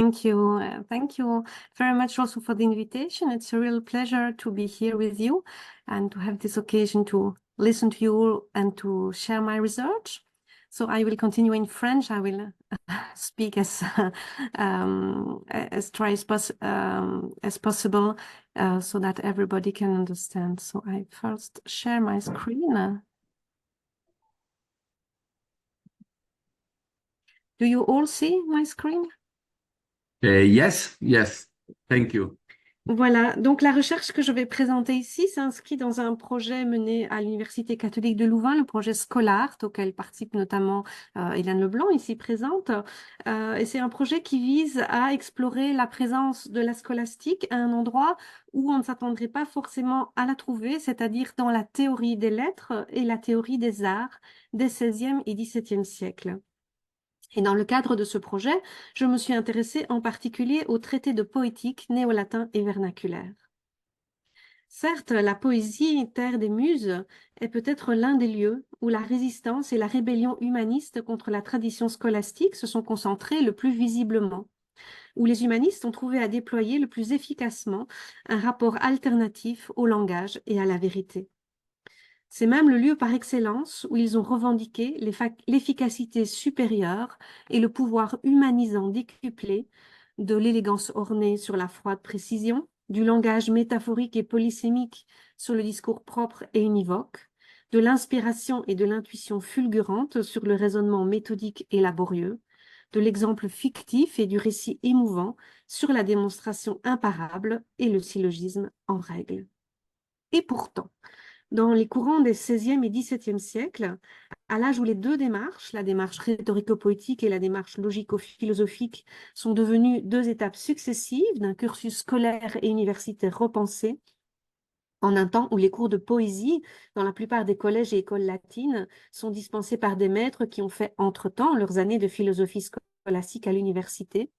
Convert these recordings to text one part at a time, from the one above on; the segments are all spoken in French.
Thank you. Thank you very much also for the invitation. It's a real pleasure to be here with you and to have this occasion to listen to you and to share my research. So I will continue in French. I will speak as dry as possible so that everybody can understand. So I first share my screen. Do you all see my screen? Yes, thank you. Voilà, donc la recherche que je vais présenter ici s'inscrit dans un projet mené à l'Université catholique de Louvain, le projet Scholart, auquel participe notamment Hélène Leblanc, ici présente. Et c'est un projet qui vise à explorer la présence de la scolastique à un endroit où on ne s'attendrait pas forcément à la trouver, c'est-à-dire dans la théorie des lettres et la théorie des arts des XVIe et XVIIe siècles. Et dans le cadre de ce projet, je me suis intéressée en particulier aux traités de poétique néo-latin et vernaculaire. Certes, la poésie, terre des muses, est peut-être l'un des lieux où la résistance et la rébellion humaniste contre la tradition scolastique se sont concentrées le plus visiblement, où les humanistes ont trouvé à déployer le plus efficacement un rapport alternatif au langage et à la vérité. C'est même le lieu par excellence où ils ont revendiqué l'efficacité supérieure et le pouvoir humanisant décuplé de l'élégance ornée sur la froide précision, du langage métaphorique et polysémique sur le discours propre et univoque, de l'inspiration et de l'intuition fulgurante sur le raisonnement méthodique et laborieux, de l'exemple fictif et du récit émouvant sur la démonstration imparable et le syllogisme en règle. Et pourtant, dans les courants des XVIe et XVIIe siècles, à l'âge où les deux démarches, la démarche rhétorico-poétique et la démarche logico-philosophique, sont devenues deux étapes successives d'un cursus scolaire et universitaire repensé, en un temps où les cours de poésie, dans la plupart des collèges et écoles latines, sont dispensés par des maîtres qui ont fait entre-temps leurs années de philosophie scolastique à l'université,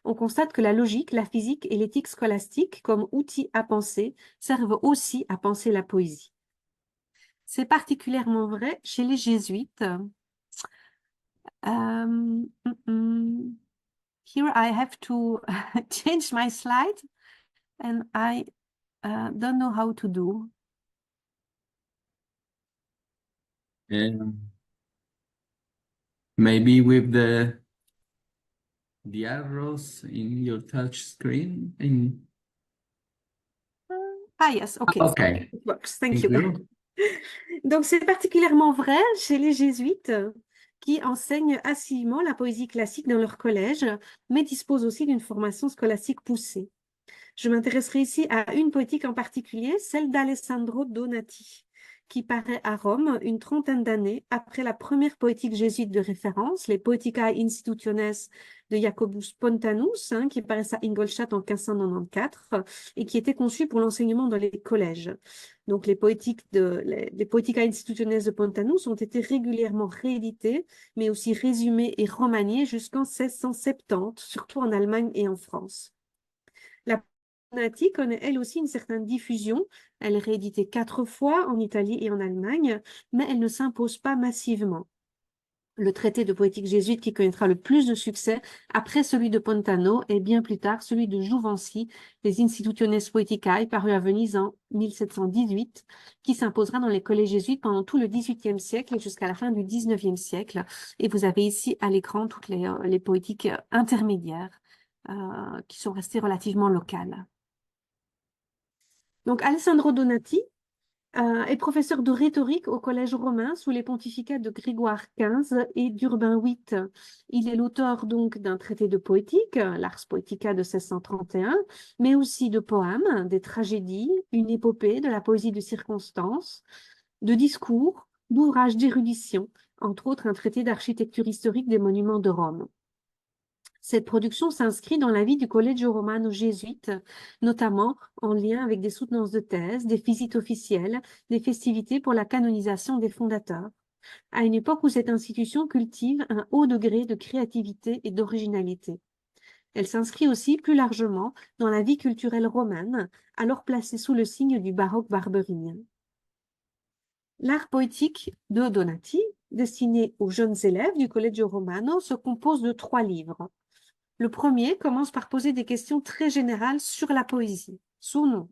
on constate que la logique, la physique et l'éthique scolastique, comme outils à penser, servent aussi à penser la poésie. C'est particulièrement vrai chez les jésuites. Here I have to change my slide and I don't know how to do. Maybe with the arrows in your touch screen. Yes, okay. Okay. It works. Thank you. Donc, c'est particulièrement vrai chez les jésuites qui enseignent assidûment la poésie classique dans leur collège, mais disposent aussi d'une formation scolastique poussée. Je m'intéresserai ici à une poétique en particulier, celle d'Alessandro Donati, qui paraît à Rome une trentaine d'années après la première poétique jésuite de référence, les Poeticae Institutiones de Jacobus Pontanus, qui paraissait à Ingolstadt en 1594 et qui était conçue pour l'enseignement dans les collèges. Donc les Poeticae Institutiones de Pontanus ont été régulièrement rééditées, mais aussi résumées et remaniées jusqu'en 1670, surtout en Allemagne et en France. La Donati connaît elle aussi une certaine diffusion. Elle est rééditée 4 fois en Italie et en Allemagne, mais elle ne s'impose pas massivement. Le traité de poétique jésuite qui connaîtra le plus de succès après celui de Pontano et bien plus tard celui de Jouvency, les Institutiones Poeticae, paru à Venise en 1718, qui s'imposera dans les collèges jésuites pendant tout le XVIIIe siècle et jusqu'à la fin du XIXe siècle. Et vous avez ici à l'écran toutes les poétiques intermédiaires qui sont restées relativement locales. Donc, Alessandro Donati est professeur de rhétorique au Collège romain sous les pontificats de Grégoire XV et d'Urbain VIII. Il est l'auteur donc d'un traité de poétique, l'Ars Poetica de 1631, mais aussi de poèmes, des tragédies, une épopée, de la poésie de circonstance, de discours, d'ouvrages d'érudition, entre autres un traité d'architecture historique des monuments de Rome. Cette production s'inscrit dans la vie du Collegio Romano jésuite, notamment en lien avec des soutenances de thèse, des visites officielles, des festivités pour la canonisation des fondateurs, à une époque où cette institution cultive un haut degré de créativité et d'originalité. Elle s'inscrit aussi plus largement dans la vie culturelle romaine, alors placée sous le signe du baroque barberinien. L'art poétique de Donati, destiné aux jeunes élèves du Collegio Romano, se compose de 3 livres. Le premier commence par poser des questions très générales sur la poésie, son nom,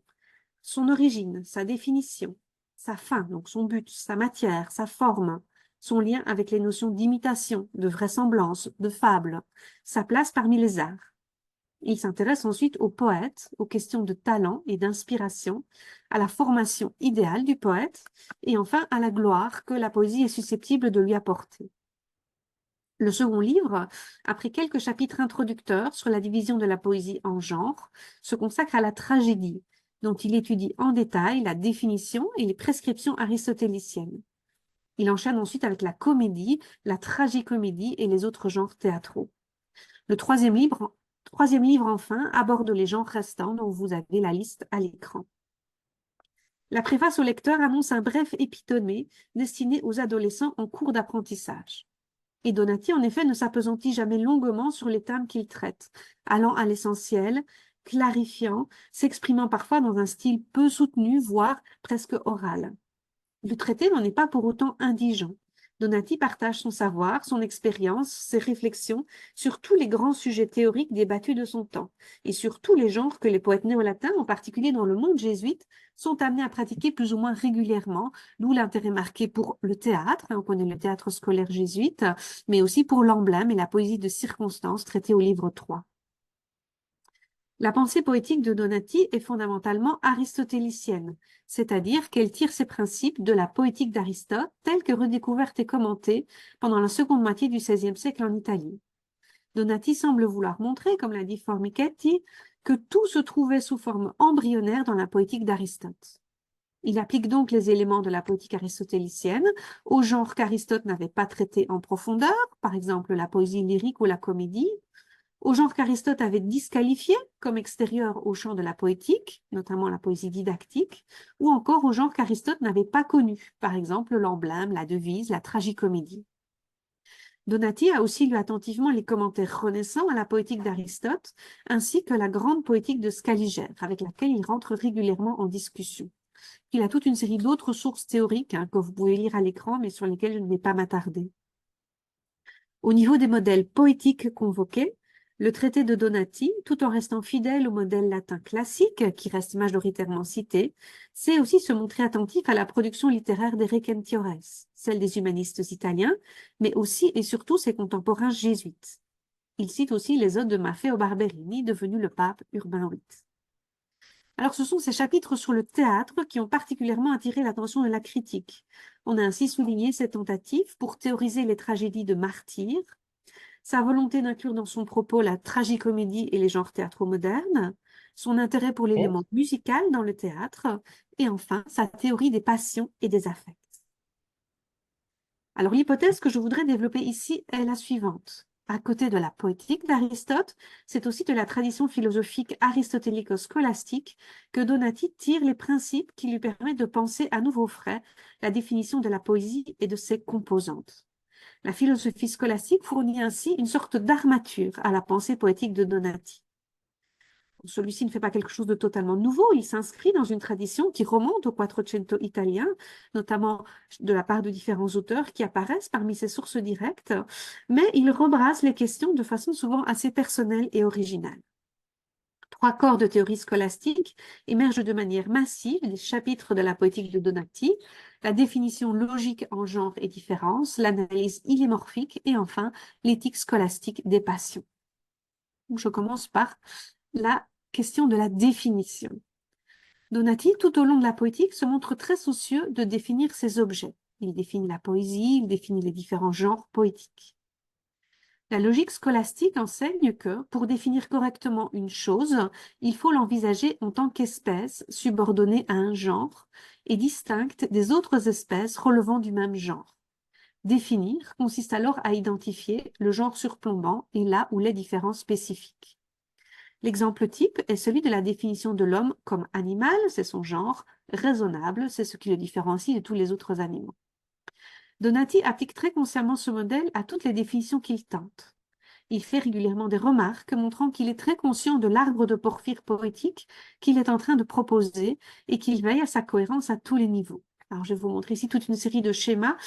son origine, sa définition, sa fin, donc son but, sa matière, sa forme, son lien avec les notions d'imitation, de vraisemblance, de fable, sa place parmi les arts. Il s'intéresse ensuite aux poètes, aux questions de talent et d'inspiration, à la formation idéale du poète et enfin à la gloire que la poésie est susceptible de lui apporter. Le second livre, après quelques chapitres introducteurs sur la division de la poésie en genres, se consacre à la tragédie, dont il étudie en détail la définition et les prescriptions aristotéliciennes. Il enchaîne ensuite avec la comédie, la tragicomédie et les autres genres théâtraux. Le troisième livre enfin aborde les genres restants dont vous avez la liste à l'écran. La préface au lecteur annonce un bref épitome destiné aux adolescents en cours d'apprentissage. Et Donati, en effet, ne s'appesantit jamais longuement sur les thèmes qu'il traite, allant à l'essentiel, clarifiant, s'exprimant parfois dans un style peu soutenu, voire presque oral. Le traité n'en est pas pour autant indigent. Donati partage son savoir, son expérience, ses réflexions sur tous les grands sujets théoriques débattus de son temps et sur tous les genres que les poètes néo-latins, en particulier dans le monde jésuite, sont amenés à pratiquer plus ou moins régulièrement, d'où l'intérêt marqué pour le théâtre, on connaît le théâtre scolaire jésuite, mais aussi pour l'emblème et la poésie de circonstance traitée au livre 3. La pensée poétique de Donati est fondamentalement aristotélicienne, c'est-à-dire qu'elle tire ses principes de la poétique d'Aristote, telle que redécouverte et commentée pendant la seconde moitié du XVIe siècle en Italie. Donati semble vouloir montrer, comme l'a dit Formichetti, que tout se trouvait sous forme embryonnaire dans la poétique d'Aristote. Il applique donc les éléments de la poétique aristotélicienne aux genres qu'Aristote n'avait pas traités en profondeur, par exemple la poésie lyrique ou la comédie, au genre qu'Aristote avait disqualifié comme extérieur au champ de la poétique, notamment la poésie didactique, ou encore au genre qu'Aristote n'avait pas connu, par exemple l'emblème, la devise, la tragicomédie. Donati a aussi lu attentivement les commentaires renaissants à la poétique d'Aristote, ainsi que la grande poétique de Scaligère, avec laquelle il rentre régulièrement en discussion. Il a toute une série d'autres sources théoriques que vous pouvez lire à l'écran, mais sur lesquelles je ne vais pas m'attarder. Au niveau des modèles poétiques convoqués, le traité de Donati, tout en restant fidèle au modèle latin classique, qui reste majoritairement cité, sait aussi se montrer attentif à la production littéraire des Requentiores, celle des humanistes italiens, mais aussi et surtout ses contemporains jésuites. Il cite aussi les odes de Maffeo Barberini, devenu le pape Urbain VIII. Alors, ce sont ces chapitres sur le théâtre qui ont particulièrement attiré l'attention de la critique. On a ainsi souligné ses tentatives pour théoriser les tragédies de martyrs, sa volonté d'inclure dans son propos la tragicomédie et les genres théâtraux modernes, son intérêt pour l'élément musical dans le théâtre, et enfin sa théorie des passions et des affects. Alors l'hypothèse que je voudrais développer ici est la suivante. À côté de la poétique d'Aristote, c'est aussi de la tradition philosophique aristotélico-scolastique que Donati tire les principes qui lui permettent de penser à nouveau frais la définition de la poésie et de ses composantes. La philosophie scolastique fournit ainsi une sorte d'armature à la pensée poétique de Donati. Celui-ci ne fait pas quelque chose de totalement nouveau, il s'inscrit dans une tradition qui remonte au Quattrocento italien, notamment de la part de différents auteurs qui apparaissent parmi ses sources directes, mais il rebrasse les questions de façon souvent assez personnelle et originale. 3 corps de théorie scolastique émergent de manière massive des chapitres de la poétique de Donati, la définition logique en genre et différence, l'analyse illémorphique et enfin l'éthique scolastique des passions. Donc, je commence par la question de la définition. Donati, tout au long de la poétique, se montre très soucieux de définir ses objets. Il définit la poésie, il définit les différents genres poétiques. La logique scolastique enseigne que, pour définir correctement une chose, il faut l'envisager en tant qu'espèce subordonnée à un genre et distincte des autres espèces relevant du même genre. Définir consiste alors à identifier le genre surplombant et là où les différences spécifiques. L'exemple type est celui de la définition de l'homme comme animal, c'est son genre, raisonnable, c'est ce qui le différencie de tous les autres animaux. Donati applique très consciemment ce modèle à toutes les définitions qu'il tente. Il fait régulièrement des remarques montrant qu'il est très conscient de l'arbre de Porphyre poétique qu'il est en train de proposer et qu'il veille à sa cohérence à tous les niveaux. Alors, je vais vous montrer ici toute une série de schémas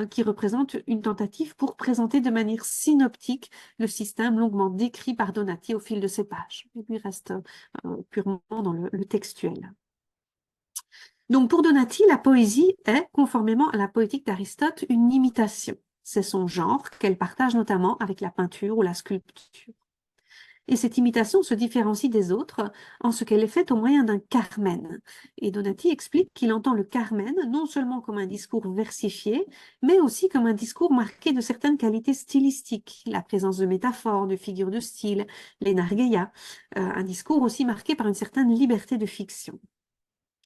qui représentent une tentative pour présenter de manière synoptique le système longuement décrit par Donati au fil de ses pages. Et lui reste purement dans le textuel. Donc, pour Donati, la poésie est, conformément à la poétique d'Aristote, une imitation. C'est son genre qu'elle partage notamment avec la peinture ou la sculpture. Et cette imitation se différencie des autres en ce qu'elle est faite au moyen d'un carmen. Et Donati explique qu'il entend le carmen non seulement comme un discours versifié, mais aussi comme un discours marqué de certaines qualités stylistiques, la présence de métaphores, de figures de style, l'enargeia, un discours aussi marqué par une certaine liberté de fiction.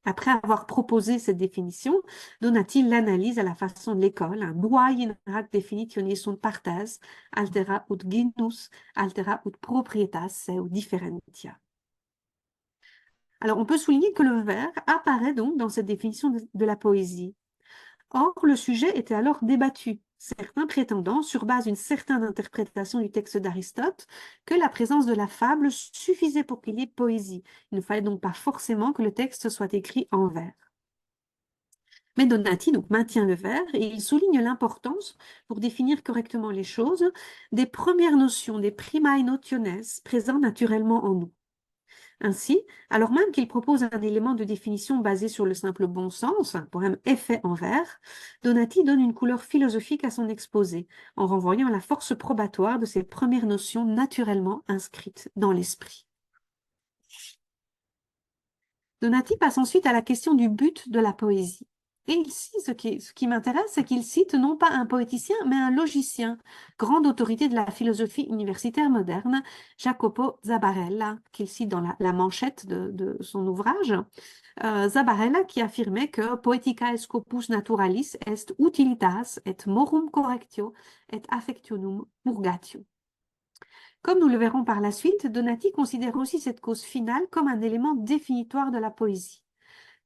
Après avoir proposé cette définition, Donati l'analyse à la façon de l'école. Duai in hac definitione sunt partes, altera ut genus, altera ut proprietas seu differentia. Alors, on peut souligner que le vers apparaît donc dans cette définition de la poésie. Or, le sujet était alors débattu, certains prétendant, sur base d'une certaine interprétation du texte d'Aristote, que la présence de la fable suffisait pour qu'il y ait poésie. Il ne fallait donc pas forcément que le texte soit écrit en vers. Mais Donati donc, maintient le vers et il souligne l'importance, pour définir correctement les choses, des premières notions, des primae notiones présents naturellement en nous. Ainsi, alors même qu'il propose un élément de définition basé sur le simple bon sens, un poème est fait en vers, Donati donne une couleur philosophique à son exposé, en renvoyant à la force probatoire de ces premières notions naturellement inscrites dans l'esprit. Donati passe ensuite à la question du but de la poésie. Et ici, ce qui m'intéresse, c'est qu'il cite non pas un poéticien, mais un logicien, grande autorité de la philosophie universitaire moderne, Jacopo Zabarella, qu'il cite dans la manchette de son ouvrage. Zabarella qui affirmait que Poetica scopus naturalis est utilitas et morum correctio et affectionum purgatio. Comme nous le verrons par la suite, Donati considère aussi cette cause finale comme un élément définitoire de la poésie.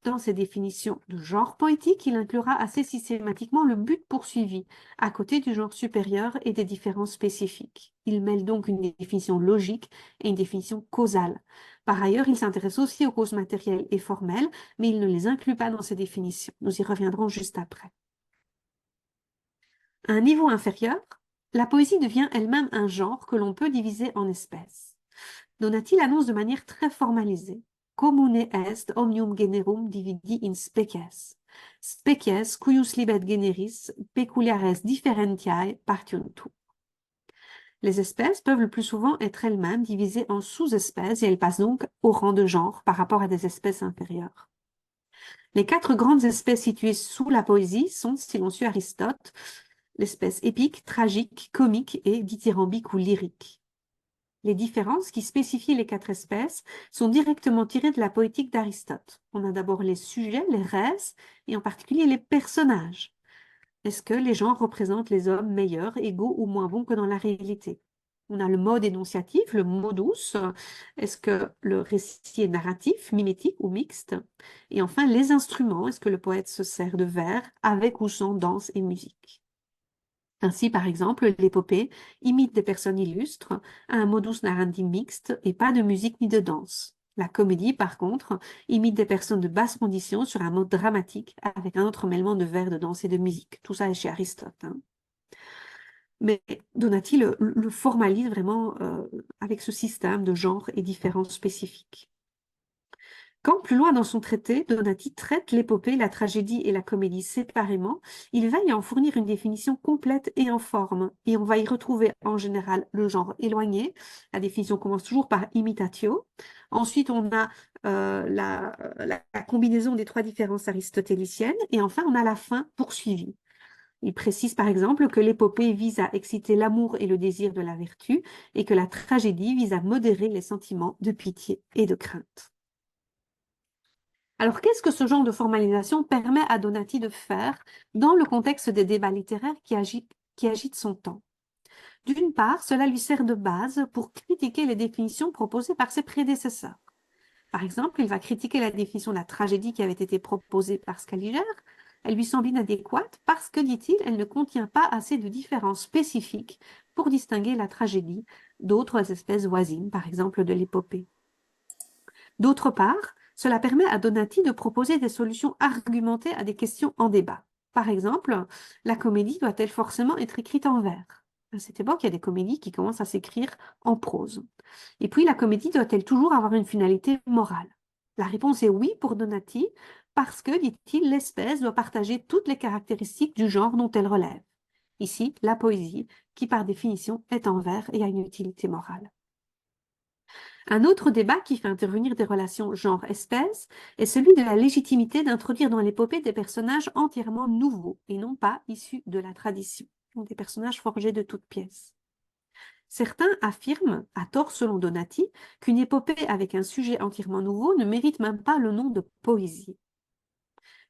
Dans ses définitions de genre poétique, il inclura assez systématiquement le but poursuivi, à côté du genre supérieur et des différences spécifiques. Il mêle donc une définition logique et une définition causale. Par ailleurs, il s'intéresse aussi aux causes matérielles et formelles, mais il ne les inclut pas dans ses définitions. Nous y reviendrons juste après. À un niveau inférieur, la poésie devient elle-même un genre que l'on peut diviser en espèces. Donati l'annonce de manière très formalisée. Commune est omnium generum dividi in species. Species cuius libet generis peculiares differentiae partiuntur. Les espèces peuvent le plus souvent être elles-mêmes divisées en sous-espèces et elles passent donc au rang de genre par rapport à des espèces inférieures. Les 4 grandes espèces situées sous la poésie sont, si l'on suit Aristote, l'espèce épique, tragique, comique et dithyrambique ou lyrique. Les différences qui spécifient les 4 espèces sont directement tirées de la poétique d'Aristote. On a d'abord les sujets, les res, et en particulier les personnages. Est-ce que les gens représentent les hommes meilleurs, égaux ou moins bons que dans la réalité? On a le mode énonciatif, le modus. Est-ce que le récit est narratif, mimétique ou mixte? Et enfin, les instruments. Est-ce que le poète se sert de vers avec ou sans danse et musique? Ainsi, par exemple, l'épopée imite des personnes illustres, a un modus narrandi mixte et pas de musique ni de danse. La comédie, par contre, imite des personnes de basse condition sur un mode dramatique avec un autre mêlement de vers, de danse et de musique. Tout ça est chez Aristote. Mais Donati le formalise vraiment avec ce système de genre et différences spécifiques. Quand, plus loin dans son traité, Donati traite l'épopée, la tragédie et la comédie séparément, il veille à en fournir une définition complète et en forme. Et on va y retrouver en général le genre éloigné. La définition commence toujours par imitatio. Ensuite, on a la combinaison des 3 différences aristotéliciennes. Et enfin, on a la fin poursuivie. Il précise par exemple que l'épopée vise à exciter l'amour et le désir de la vertu et que la tragédie vise à modérer les sentiments de pitié et de crainte. Alors, qu'est-ce que ce genre de formalisation permet à Donati de faire dans le contexte des débats littéraires qui agitent son temps? D'une part, cela lui sert de base pour critiquer les définitions proposées par ses prédécesseurs. Par exemple, il va critiquer la définition de la tragédie qui avait été proposée par Scaliger. Elle lui semble inadéquate parce que, dit-il, elle ne contient pas assez de différences spécifiques pour distinguer la tragédie d'autres espèces voisines, par exemple de l'épopée. D'autre part, Cela permet à Donati de proposer des solutions argumentées à des questions en débat. Par exemple, la comédie doit-elle forcément être écrite en vers? À cette époque, il y a des comédies qui commencent à s'écrire en prose. Et puis, la comédie doit-elle toujours avoir une finalité morale? La réponse est oui pour Donati, parce que, dit-il, l'espèce doit partager toutes les caractéristiques du genre dont elle relève. Ici, la poésie, qui par définition est en vers et a une utilité morale. Un autre débat qui fait intervenir des relations genre-espèce est celui de la légitimité d'introduire dans l'épopée des personnages entièrement nouveaux et non pas issus de la tradition, donc des personnages forgés de toutes pièces. Certains affirment, à tort selon Donati, qu'une épopée avec un sujet entièrement nouveau ne mérite même pas le nom de poésie.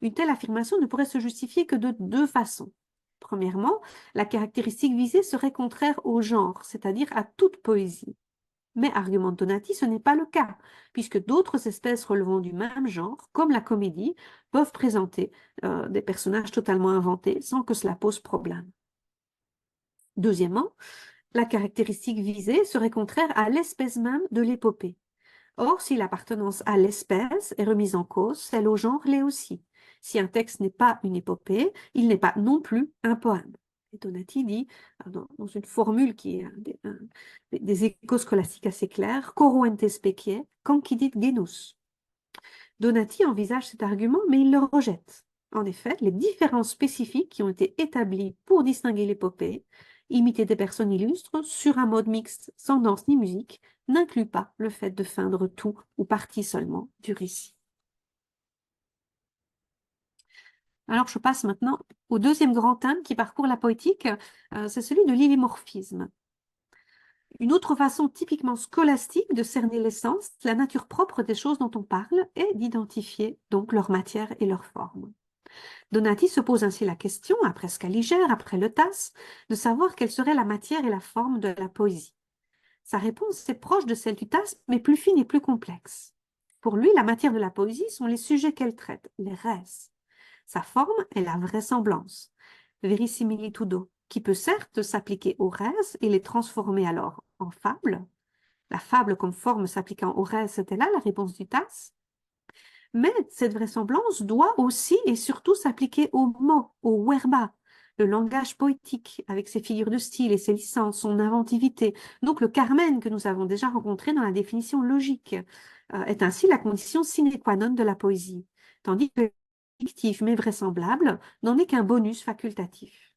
Une telle affirmation ne pourrait se justifier que de deux façons. Premièrement, la caractéristique visée serait contraire au genre, c'est-à-dire à toute poésie. Mais, argumente Donati, ce n'est pas le cas, puisque d'autres espèces relevant du même genre, comme la comédie, peuvent présenter des personnages totalement inventés sans que cela pose problème. Deuxièmement, la caractéristique visée serait contraire à l'espèce même de l'épopée. Or, si l'appartenance à l'espèce est remise en cause, celle au genre l'est aussi. Si un texte n'est pas une épopée, il n'est pas non plus un poème. Et Donati dit, dans une formule qui est des échos scolastiques assez clairs, Corruente specie, concidit genus. Donati envisage cet argument, mais il le rejette. En effet, les différences spécifiques qui ont été établies pour distinguer l'épopée, imiter des personnes illustres sur un mode mixte sans danse ni musique, n'incluent pas le fait de feindre tout ou partie seulement du récit. Alors je passe maintenant au deuxième grand thème qui parcourt la poétique, c'est celui de l'illimorphisme. Une autre façon typiquement scolastique de cerner l'essence, la nature propre des choses dont on parle, est d'identifier donc leur matière et leur forme. Donati se pose ainsi la question, après Scaligère, après Le Tasse, de savoir quelle serait la matière et la forme de la poésie. Sa réponse est proche de celle du Tasse, mais plus fine et plus complexe. Pour lui, la matière de la poésie sont les sujets qu'elle traite, les res. Sa forme est la vraisemblance, verisimilitudo, qui peut certes s'appliquer aux res et les transformer alors en fable. La fable comme forme s'appliquant aux res, c'était là la réponse du Tasse. Mais cette vraisemblance doit aussi et surtout s'appliquer aux mots, au verba, le langage poétique, avec ses figures de style et ses licences, son inventivité. Donc le Carmen que nous avons déjà rencontré dans la définition logique est ainsi la condition sine qua non de la poésie, tandis que fictif mais vraisemblable n'en est qu'un bonus facultatif.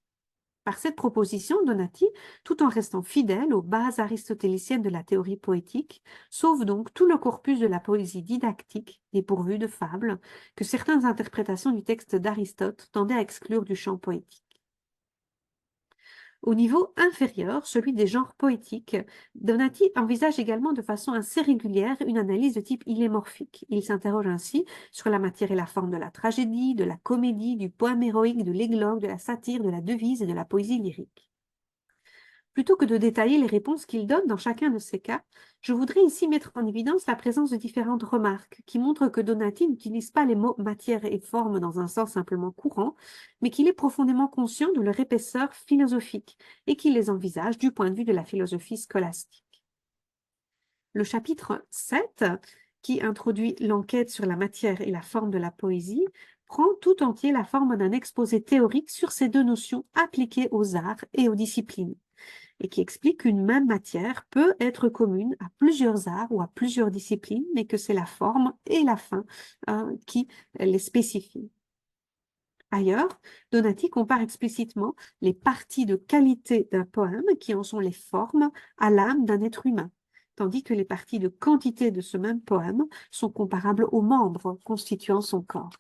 Par cette proposition, Donati, tout en restant fidèle aux bases aristotéliciennes de la théorie poétique, sauve donc tout le corpus de la poésie didactique, dépourvue de fables, que certaines interprétations du texte d'Aristote tendaient à exclure du champ poétique. Au niveau inférieur, celui des genres poétiques, Donati envisage également de façon assez régulière une analyse de type illémorphique. Il s'interroge ainsi sur la matière et la forme de la tragédie, de la comédie, du poème héroïque, de l'églogue, de la satire, de la devise et de la poésie lyrique. Plutôt que de détailler les réponses qu'il donne dans chacun de ces cas, je voudrais ici mettre en évidence la présence de différentes remarques qui montrent que Donati n'utilise pas les mots matière et forme dans un sens simplement courant, mais qu'il est profondément conscient de leur épaisseur philosophique et qu'il les envisage du point de vue de la philosophie scolastique. Le chapitre 7, qui introduit l'enquête sur la matière et la forme de la poésie, prend tout entier la forme d'un exposé théorique sur ces deux notions appliquées aux arts et aux disciplines, et qui explique qu'une même matière peut être commune à plusieurs arts ou à plusieurs disciplines, mais que c'est la forme et la fin qui les spécifient. Ailleurs, Donati compare explicitement les parties de qualité d'un poème, qui en sont les formes, à l'âme d'un être humain, tandis que les parties de quantité de ce même poème sont comparables aux membres constituant son corps.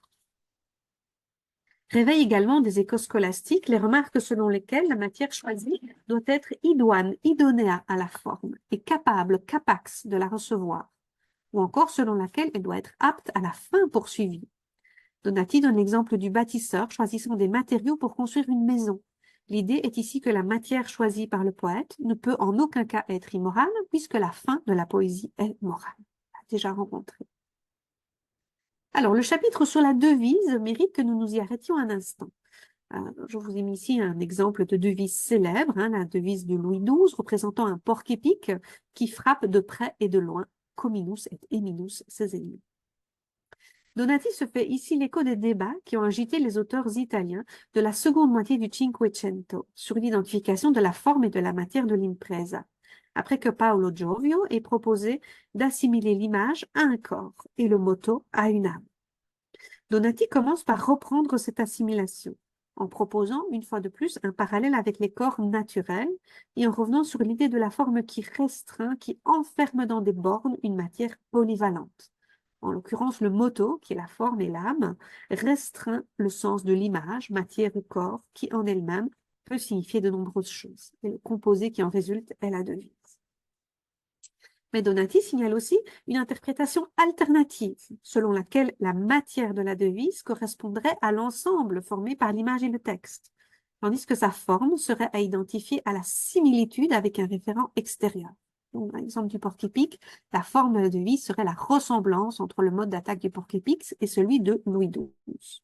Réveille également des échos scolastiques les remarques selon lesquelles la matière choisie doit être idoine, idonea à la forme et capable, capax, de la recevoir, ou encore selon laquelle elle doit être apte à la fin poursuivie. Donati donne l'exemple du bâtisseur choisissant des matériaux pour construire une maison. L'idée est ici que la matière choisie par le poète ne peut en aucun cas être immorale, puisque la fin de la poésie est morale. On l'a déjà rencontré. Alors, le chapitre sur la devise mérite que nous nous y arrêtions un instant. Je vous ai mis ici un exemple de devise célèbre, la devise de Louis XII, représentant un porc épic qui frappe de près et de loin, cominus et eminus ses ennemis. Donati se fait ici l'écho des débats qui ont agité les auteurs italiens de la seconde moitié du Cinquecento sur l'identification de la forme et de la matière de l'impresa, après que Paolo Giovio ait proposé d'assimiler l'image à un corps et le motto à une âme. Donati commence par reprendre cette assimilation, en proposant une fois de plus un parallèle avec les corps naturels et en revenant sur l'idée de la forme qui restreint, qui enferme dans des bornes une matière polyvalente. En l'occurrence, le motto, qui est la forme et l'âme, restreint le sens de l'image, matière ou corps, qui en elle-même peut signifier de nombreuses choses. Et le composé qui en résulte est la devise. Mais Donati signale aussi une interprétation alternative, selon laquelle la matière de la devise correspondrait à l'ensemble formé par l'image et le texte, tandis que sa forme serait à identifier à la similitude avec un référent extérieur. Donc, dans l'exemple du porc-épic, la forme de la devise serait la ressemblance entre le mode d'attaque du porc-épic et celui de Louis XII.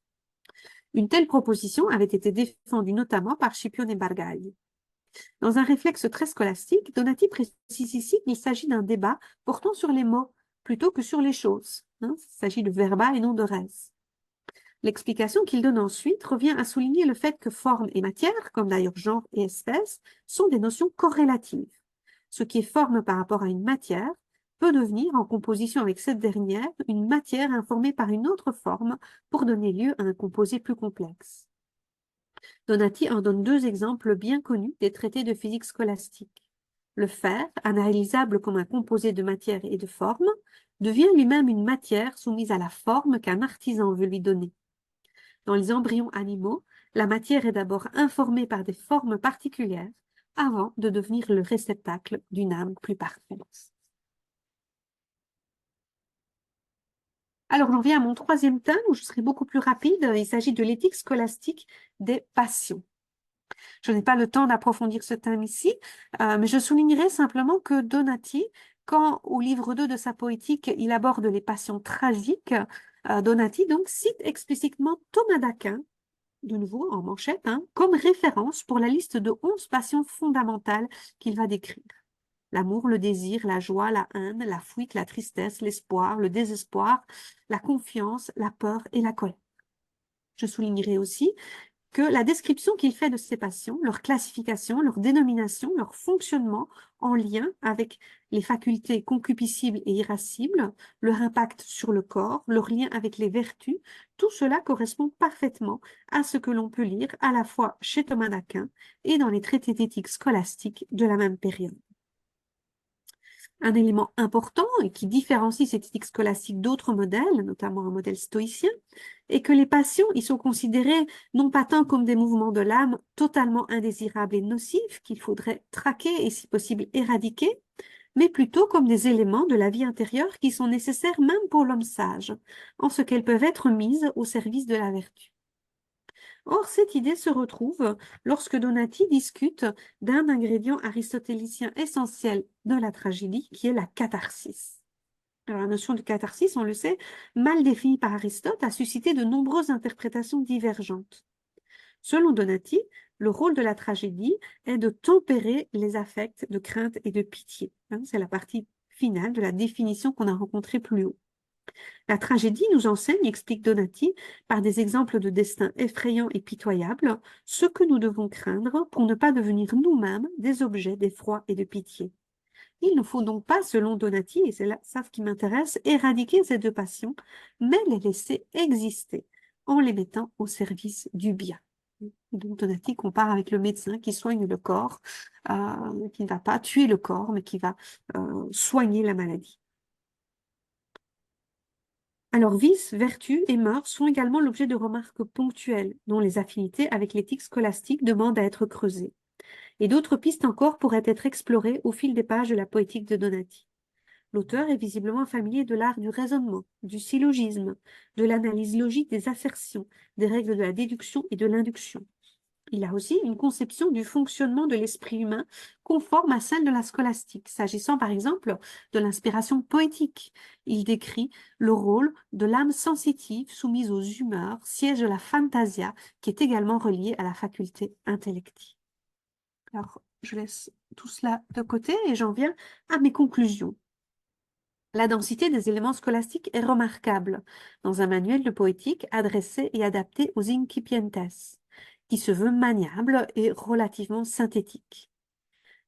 Une telle proposition avait été défendue notamment par Scipione Bargagli. Dans un réflexe très scolastique, Donati précise ici qu'il s'agit d'un débat portant sur les mots plutôt que sur les choses. Il s'agit de verba et non de res. L'explication qu'il donne ensuite revient à souligner le fait que forme et matière, comme d'ailleurs genre et espèce, sont des notions corrélatives. Ce qui est forme par rapport à une matière peut devenir, en composition avec cette dernière, une matière informée par une autre forme pour donner lieu à un composé plus complexe. Donati en donne deux exemples bien connus des traités de physique scolastique. Le fer, analysable comme un composé de matière et de forme, devient lui-même une matière soumise à la forme qu'un artisan veut lui donner. Dans les embryons animaux, la matière est d'abord informée par des formes particulières avant de devenir le réceptacle d'une âme plus parfaite. Alors, j'en viens à mon troisième thème où je serai beaucoup plus rapide. Il s'agit de l'éthique scolastique des passions. Je n'ai pas le temps d'approfondir ce thème ici, mais je soulignerai simplement que Donati, quand au livre 2 de sa poétique, il aborde les passions tragiques, Donati donc cite explicitement Thomas d'Aquin, de nouveau en manchette, comme référence pour la liste de 11 passions fondamentales qu'il va décrire. L'amour, le désir, la joie, la haine, la fuite, la tristesse, l'espoir, le désespoir, la confiance, la peur et la colère. Je soulignerai aussi que la description qu'il fait de ces passions, leur classification, leur dénomination, leur fonctionnement en lien avec les facultés concupiscibles et irascibles, leur impact sur le corps, leur lien avec les vertus, tout cela correspond parfaitement à ce que l'on peut lire à la fois chez Thomas d'Aquin et dans les traités d'éthique scolastique de la même période. Un élément important et qui différencie cette éthique scolastique d'autres modèles, notamment un modèle stoïcien, est que les passions y sont considérées non pas tant comme des mouvements de l'âme totalement indésirables et nocifs qu'il faudrait traquer et si possible éradiquer, mais plutôt comme des éléments de la vie intérieure qui sont nécessaires même pour l'homme sage, en ce qu'elles peuvent être mises au service de la vertu. Or, cette idée se retrouve lorsque Donati discute d'un ingrédient aristotélicien essentiel de la tragédie, qui est la catharsis. Alors, la notion de catharsis, on le sait, mal définie par Aristote, a suscité de nombreuses interprétations divergentes. Selon Donati, le rôle de la tragédie est de tempérer les affects de crainte et de pitié. C'est la partie finale de la définition qu'on a rencontrée plus haut. La tragédie nous enseigne, explique Donati, par des exemples de destin effrayants et pitoyables, ce que nous devons craindre pour ne pas devenir nous-mêmes des objets d'effroi et de pitié. Il ne faut donc pas, selon Donati, et c'est là ça ce qui m'intéresse, éradiquer ces deux passions, mais les laisser exister en les mettant au service du bien. Donc Donati compare avec le médecin qui soigne le corps, qui ne va pas tuer le corps, mais qui va soigner la maladie. Alors, vice, vertu et mœurs sont également l'objet de remarques ponctuelles, dont les affinités avec l'éthique scolastique demandent à être creusées. Et d'autres pistes encore pourraient être explorées au fil des pages de la poétique de Donati. L'auteur est visiblement familier de l'art du raisonnement, du syllogisme, de l'analyse logique des assertions, des règles de la déduction et de l'induction. Il a aussi une conception du fonctionnement de l'esprit humain conforme à celle de la scolastique, s'agissant par exemple de l'inspiration poétique. Il décrit le rôle de l'âme sensitive soumise aux humeurs, siège de la fantasia, qui est également reliée à la faculté intellective. Alors, je laisse tout cela de côté et j'en viens à mes conclusions. La densité des éléments scolastiques est remarquable dans un manuel de poétique adressé et adapté aux incipientes, qui se veut maniable et relativement synthétique.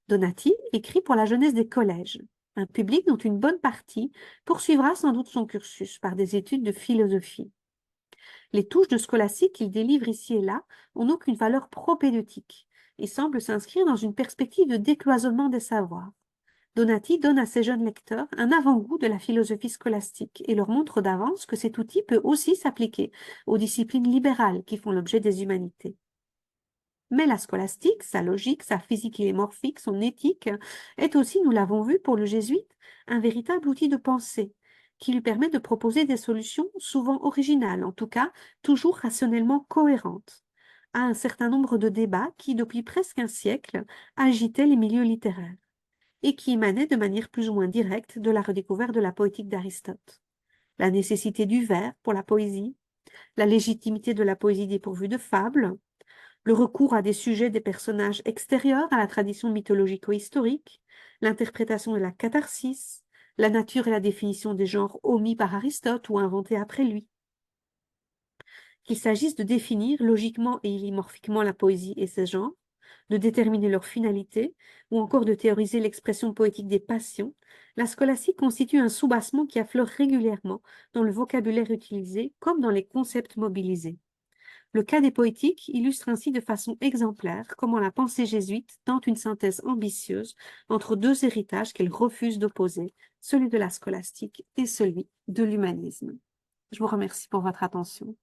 Donati écrit pour la jeunesse des collèges, un public dont une bonne partie poursuivra sans doute son cursus par des études de philosophie. Les touches de scolastique qu'il délivre ici et là n'ont aucune valeur propédeutique et semblent s'inscrire dans une perspective de décloisonnement des savoirs. Donati donne à ses jeunes lecteurs un avant-goût de la philosophie scolastique et leur montre d'avance que cet outil peut aussi s'appliquer aux disciplines libérales qui font l'objet des humanités. Mais la scolastique, sa logique, sa physique morphique, son éthique, est aussi, nous l'avons vu pour le jésuite, un véritable outil de pensée qui lui permet de proposer des solutions souvent originales, en tout cas toujours rationnellement cohérentes, à un certain nombre de débats qui, depuis presque un siècle, agitaient les milieux littéraires et qui émanaient de manière plus ou moins directe de la redécouverte de la poétique d'Aristote. La nécessité du vers pour la poésie, la légitimité de la poésie dépourvue de fables, le recours à des sujets des personnages extérieurs à la tradition mythologico-historique, l'interprétation de la catharsis, la nature et la définition des genres omis par Aristote ou inventés après lui. Qu'il s'agisse de définir logiquement et illimorphiquement la poésie et ses genres, de déterminer leur finalité, ou encore de théoriser l'expression poétique des passions, la scolastique constitue un soubassement qui affleure régulièrement dans le vocabulaire utilisé comme dans les concepts mobilisés. Le cas des poétiques illustre ainsi de façon exemplaire comment la pensée jésuite tente une synthèse ambitieuse entre deux héritages qu'elle refuse d'opposer, celui de la scolastique et celui de l'humanisme. Je vous remercie pour votre attention.